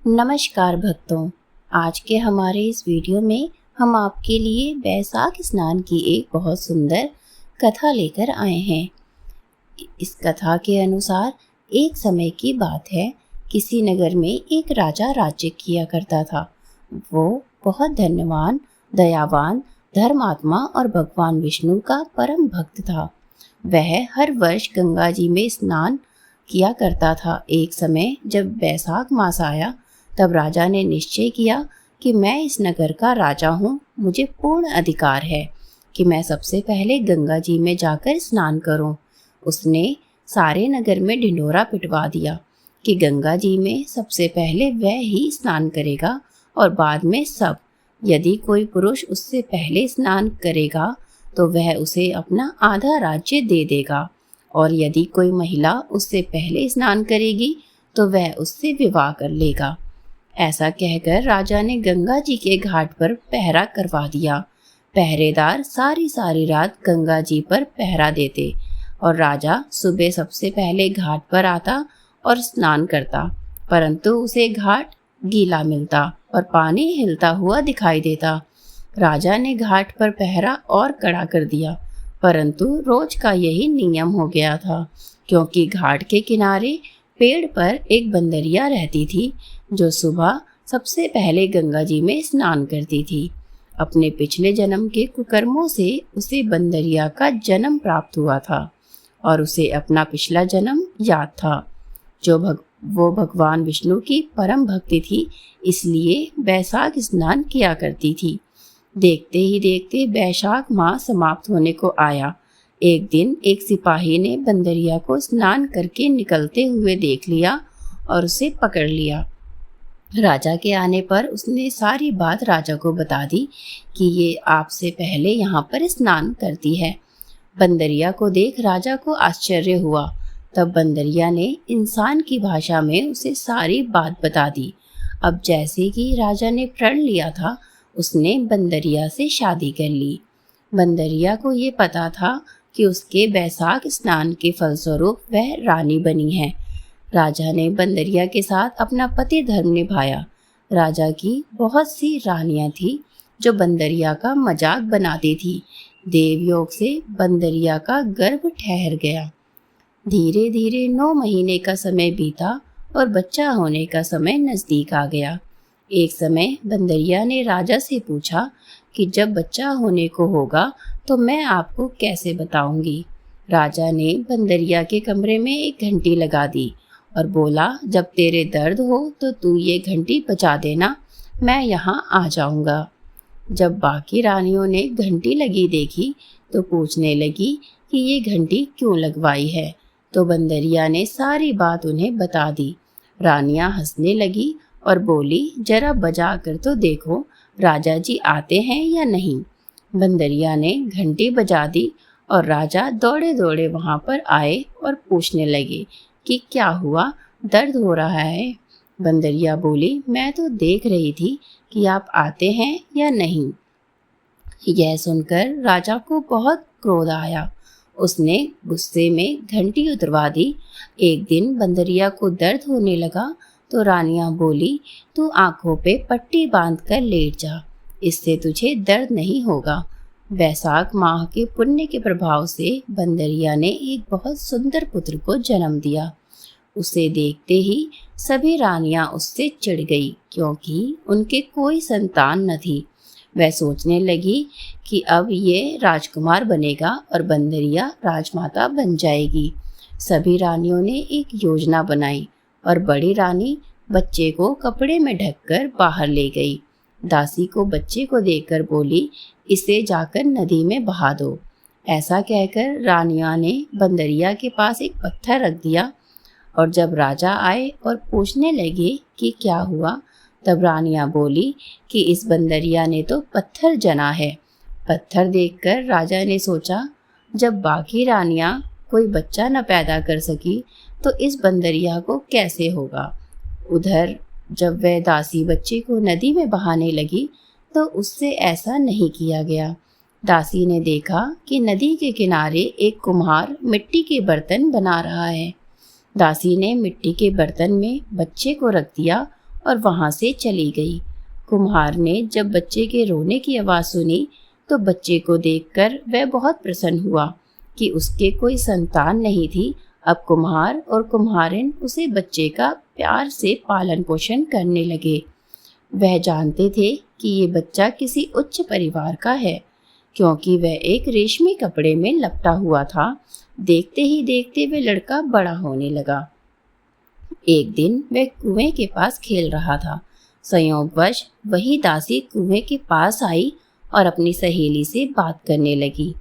नमस्कार भक्तों, आज के हमारे इस वीडियो में हम आपके लिए बैसाख स्नान की एक बहुत सुंदर कथा लेकर आए हैं। इस कथा के अनुसार एक समय की बात है, किसी नगर में एक राजा राज्य किया करता था। वो बहुत धन्यवान, दयावान, धर्मात्मा और भगवान विष्णु का परम भक्त था। वह हर वर्ष गंगा जी में स्नान किया करता था। एक समय जब बैसाख मास आया, तब राजा ने निश्चय किया कि मैं इस नगर का राजा हूँ, मुझे पूर्ण अधिकार है कि मैं सबसे पहले गंगा जी में जाकर स्नान करूँ। उसने सारे नगर में ढिंढोरा पिटवा दिया कि गंगा जी में सबसे पहले वह ही स्नान करेगा और बाद में सब। यदि कोई पुरुष उससे पहले स्नान करेगा तो वह उसे अपना आधा राज्य दे देगा, और यदि कोई महिला उससे पहले स्नान करेगी तो वह उससे विवाह कर लेगा। ऐसा कहकर राजा ने गंगा जी के घाट पर पहरा करवा दिया। पहरेदार सारी सारी रात गंगा जी पर पहरा देते और राजा सुबह सबसे पहले घाट पर आता और स्नान करता, परंतु उसे घाट गीला मिलता और पानी हिलता हुआ दिखाई देता। राजा ने घाट पर पहरा और कड़ा कर दिया, परंतु रोज का यही नियम हो गया था, क्योंकि घाट के किनारे पेड़ पर एक बंदरिया रहती थी जो सुबह सबसे पहले गंगा जी में स्नान करती थी। अपने पिछले जन्म के कुकर्मों से उसे बंदरिया का जन्म प्राप्त हुआ था और उसे अपना पिछला जन्म याद था। वो भगवान विष्णु की परम भक्ति थी, इसलिए बैसाख स्नान किया करती थी। देखते ही देखते बैसाख माह समाप्त होने को आया। एक दिन एक सिपाही ने बंदरिया को स्नान करके निकलते हुए देख लिया और उसे पकड़ लिया। राजा के आने पर उसने सारी बात राजा को बता दी कि ये आपसे पहले यहाँ पर स्नान करती है। बंदरिया को देख राजा को आश्चर्य हुआ। तब बंदरिया ने इंसान की भाषा में उसे सारी बात बता दी। अब जैसे कि राजा ने प्रण लिया था, उसने बंदरिया से शादी कर ली। बंदरिया को ये पता था कि उसके बैसाख स्नान के फलस्वरूप वह रानी बनी है। राजा ने बंदरिया के साथ अपना पति धर्म निभाया। राजा की बहुत सी रानियां थीं जो बंदरिया का मजाक बनाती थी। देवयोग से बंदरिया का गर्भ ठहर गया। धीरे धीरे 9 महीने का समय बीता और बच्चा होने का समय नजदीक आ गया। एक समय बंदरिया ने राजा से पूछा कि जब बच्चा होने को होगा तो मैं आपको कैसे बताऊंगी। राजा ने बंदरिया के कमरे में एक घंटी लगा दी और बोला, जब तेरे दर्द हो तो तू ये घंटी बजा देना, मैं यहाँ आ जाऊँगा। जब बाकी रानियों ने घंटी लगी देखी तो पूछने लगी कि ये घंटी क्यों लगवाई है, तो बंदरिया ने सारी बात उन्हें बता दी। रानियाँ हंसने लगी और बोली, जरा बजा कर तो देखो राजा जी आते हैं या नहीं। बंदरिया ने घंटी बजा दी और राजा दौड़े दौड़े वहाँ पर आए और पूछने लगे कि क्या हुआ, दर्द हो रहा है। बंदरिया बोली, मैं तो देख रही थी कि आप आते हैं या नहीं। यह सुनकर राजा को बहुत क्रोध आया। उसने गुस्से में घंटी उतरवा दी। एक दिन बंदरिया को दर्द होने लगा तो रानियां बोली, तू आंखों पे पट्टी बांध कर लेट जा, इससे तुझे दर्द नहीं होगा। बैसाख माह के पुण्य के प्रभाव से बंदरिया ने एक बहुत सुंदर पुत्र को जन्म दिया। उसे देखते ही सभी रानियां उससे चिढ़ गई, क्योंकि उनके कोई संतान न थी। वह सोचने लगी कि अब ये राजकुमार बनेगा और बंदरिया राजमाता बन जाएगी। सभी रानियों ने एक योजना बनाई और बड़ी रानी बच्चे को कपड़े में ढककर बाहर ले गई। दासी को बच्चे को देखकर बोली, इसे जाकर नदी में बहा दो। ऐसा कहकर रानियां ने बंदरिया के पास एक पत्थर रख दिया और जब राजा आए और पूछने लगे कि क्या हुआ, तब रानियां बोली कि इस बंदरिया ने तो पत्थर जना है। पत्थर देखकर राजा ने सोचा, जब बाकी रानियां कोई बच्चा न पैदा कर सकी तो इस बंदरिया को कैसे होगा। उधर जब वह दासी बच्चे को नदी में बहाने लगी तो उससे ऐसा नहीं किया गया। दासी ने देखा कि नदी के किनारे एक कुम्हार मिट्टी के बर्तन बना रहा है। दासी ने मिट्टी के बर्तन में बच्चे को रख दिया और वहाँ से चली गई। कुम्हार ने जब बच्चे के रोने की आवाज़ सुनी तो बच्चे को देखकर वह बहुत प्रसन्न हुआ कि उसके कोई संतान नहीं थी। अब कुम्हार और कुम्हारिन उसे बच्चे का प्यार से पालन पोषण करने लगे। वह जानते थे कि ये बच्चा किसी उच्च परिवार का है, क्योंकि वह एक रेशमी कपड़े में लपटा हुआ था। देखते ही देखते वह लड़का बड़ा होने लगा। एक दिन वह कुएं के पास खेल रहा था। संयोगवश वही दासी कुएं के पास आई और अपनी सहेली से बात करने लगी।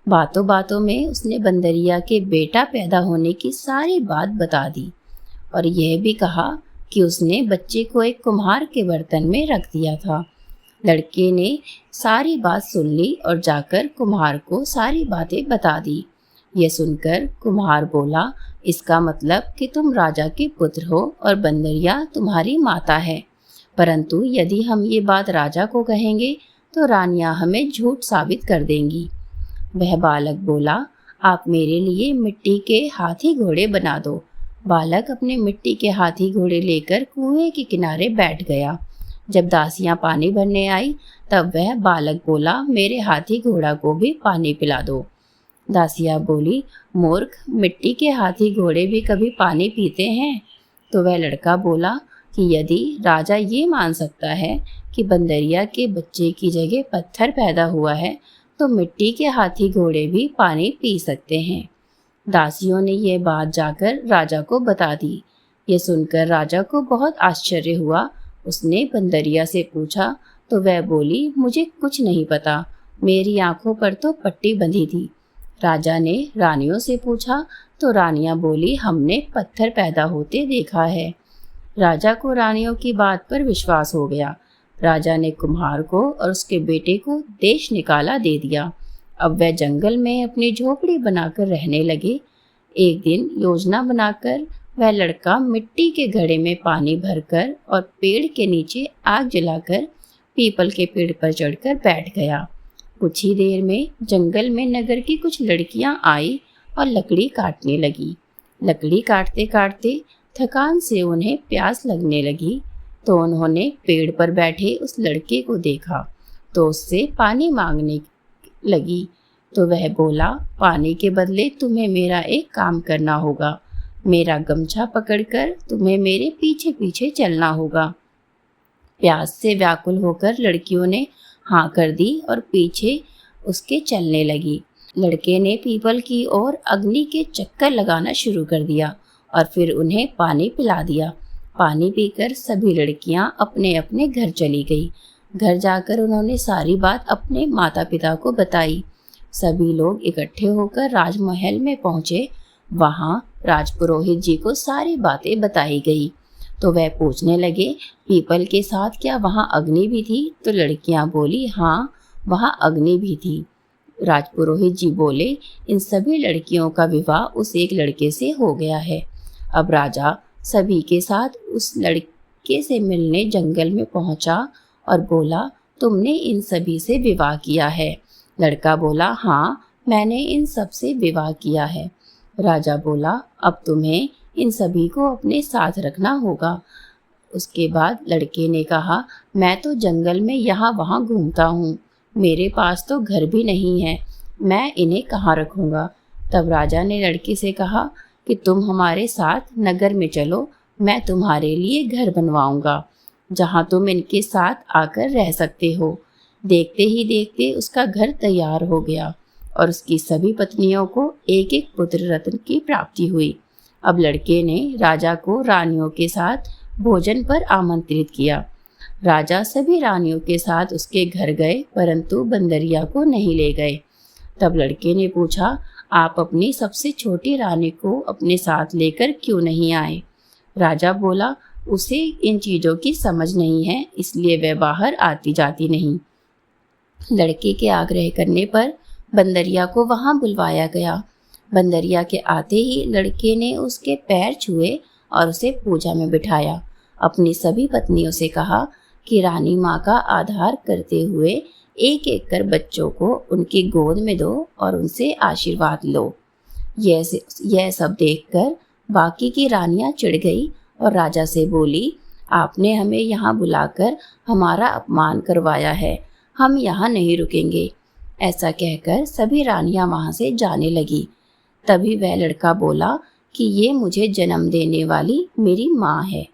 बातों बातों में उसने बंदरिया के बेटा पैदा होने की सारी बात बता दी और यह भी कहा कि उसने बच्चे को एक कुम्हार के बर्तन में रख दिया था। लड़के ने सारी बात सुन ली और जाकर कुम्हार को सारी बातें बता दी। यह सुनकर कुम्हार बोला, इसका मतलब कि तुम राजा के पुत्र हो और बंदरिया तुम्हारी माता है। परंतु यदि हम ये बात राजा को कहेंगे तो रानियां हमें झूठ साबित कर देंगी। वह बालक बोला, आप मेरे लिए मिट्टी के हाथी घोड़े बना दो। बालक अपने मिट्टी के हाथी घोड़े लेकर कुएं के किनारे बैठ गया। जब दासियां पानी भरने आई तब वह बालक बोला, मेरे हाथी घोड़ा को भी पानी पिला दो। दासियां बोली, मूर्ख, मिट्टी के हाथी घोड़े भी कभी पानी पीते हैं? तो वह लड़का बोला कि यदि राजा ये मान सकता है कि बंदरिया के बच्चे की जगह पत्थर पैदा हुआ है तो मिट्टी के हाथी घोड़े भी पानी पी सकते हैं। दासियों ने यह बात जाकर राजा को बता दी। ये सुनकर राजा को बहुत आश्चर्य हुआ। उसने बंदरिया से पूछा तो वह बोली, मुझे कुछ नहीं पता, मेरी आंखों पर तो पट्टी बंधी थी। राजा ने रानियों से पूछा तो रानियां बोली, हमने पत्थर पैदा होते देखा है। राजा को रानियों की बात पर विश्वास हो गया। राजा ने कुम्हार को और उसके बेटे को देश निकाला दे दिया। अब वह जंगल में अपनी झोपड़ी बनाकर रहने लगे। एक दिन योजना बनाकर वह लड़का मिट्टी के घड़े में पानी भरकर और पेड़ के नीचे आग जलाकर पीपल के पेड़ पर चढ़कर बैठ गया। कुछ ही देर में जंगल में नगर की कुछ लड़कियां आई और लकड़ी काटने लगी। लकड़ी काटते काटते थकान से उन्हें प्यास लगने लगी तो उन्होंने पेड़ पर बैठे उस लड़के को देखा तो उससे पानी मांगने लगी। तो वह बोला, पानी के बदले तुम्हें मेरा एक काम करना होगा। मेरा गमछा पकड़कर तुम्हें मेरे पीछे पीछे चलना होगा। प्यास से व्याकुल होकर लड़कियों ने हाँ कर दी और पीछे उसके चलने लगी। लड़के ने पीपल की ओर अग्नि के चक्कर लगाना शुरू कर दिया और फिर उन्हें पानी पिला दिया। पानी पीकर सभी लड़कियां अपने अपने घर चली गई। घर जाकर उन्होंने सारी बात अपने माता पिता को बताई। सभी लोग इकट्ठे होकर राजमहल में पहुंचे। वहां राजपुरोहित जी को सारी बातें बताई गई तो वह पूछने लगे, पीपल के साथ क्या वहां अग्नि भी थी? तो लड़कियां बोली, हाँ, वहां अग्नि भी थी। राजपुरोहित जी बोले, इन सभी लड़कियों का विवाह उस एक लड़के से हो गया है। अब राजा सभी के साथ उस लड़के से मिलने जंगल में पहुंचा और बोला, तुमने इन सभी से विवाह किया है? लड़का बोला, हाँ, मैंने इन सब से विवाह किया है। राजा बोला, अब तुम्हें इन सभी को अपने साथ रखना होगा। उसके बाद लड़के ने कहा, मैं तो जंगल में यहाँ वहाँ घूमता हूँ, मेरे पास तो घर भी नहीं है, मैं इन्हें कहाँ रखूँगा। तब राजा ने लड़के से कहा कि तुम हमारे साथ नगर में चलो, मैं तुम्हारे लिए घर बनवाऊँगा जहाँ तुम इनके साथ आकर रह सकते हो। देखते ही देखते उसका घर तैयार हो गया और उसकी सभी पत्नियों को एक एक पुत्र रत्न की प्राप्ति हुई। अब लड़के ने राजा को रानियों के साथ भोजन पर आमंत्रित किया। राजा सभी रानियों के साथ उसके घर गए, परंतु बंदरिया को नहीं ले गए। तब लड़के ने पूछा, आप अपनी सबसे छोटी रानी को अपने साथ लेकर क्यों नहीं आए? राजा बोला, उसे इन चीज़ों की समझ नहीं है, इसलिए वह बाहर आती जाती नहीं। लड़के के आग्रह करने पर बंदरिया को वहां बुलवाया गया। बंदरिया के आते ही लड़के ने उसके पैर छुए और उसे पूजा में बिठाया। अपनी सभी पत्नियों से कहा कि रानी माँ का आदर करते हुए एक एक कर बच्चों को उनकी गोद में दो और उनसे आशीर्वाद लो। यह सब देखकर बाकी की रानियां चिढ़ गई और राजा से बोली, आपने हमें यहाँ बुलाकर हमारा अपमान करवाया है, हम यहाँ नहीं रुकेंगे। ऐसा कहकर सभी रानियां वहाँ से जाने लगी। तभी वह लड़का बोला कि ये मुझे जन्म देने वाली मेरी माँ है।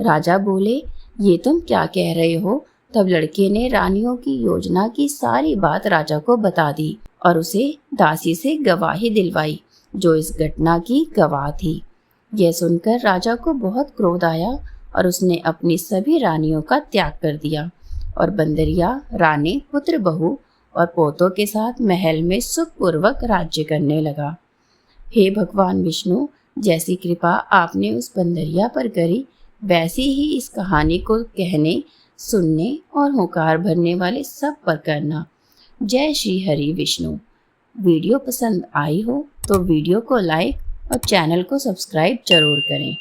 राजा बोले, ये तुम क्या कह रहे हो? तब लड़के ने रानियों की योजना की सारी बात राजा को बता दी और उसे दासी से गवाही दिलवाई, जो इस घटना की गवाह थी। यह सुनकर राजा को बहुत क्रोध आया और उसने अपनी सभी रानियों का त्याग कर दिया और बंदरिया रानी पुत्र बहू और पोतों के साथ महल में सुखपूर्वक राज्य करने लगा। हे भगवान विष्णु, जैसी कृपा आपने उस बंदरिया पर करी, वैसी ही इस कहानी को कहने, सुनने और हुंकार भरने वाले सब पर करना। जय श्री हरि विष्णु। वीडियो पसंद आई हो तो वीडियो को लाइक और चैनल को सब्सक्राइब जरूर करें।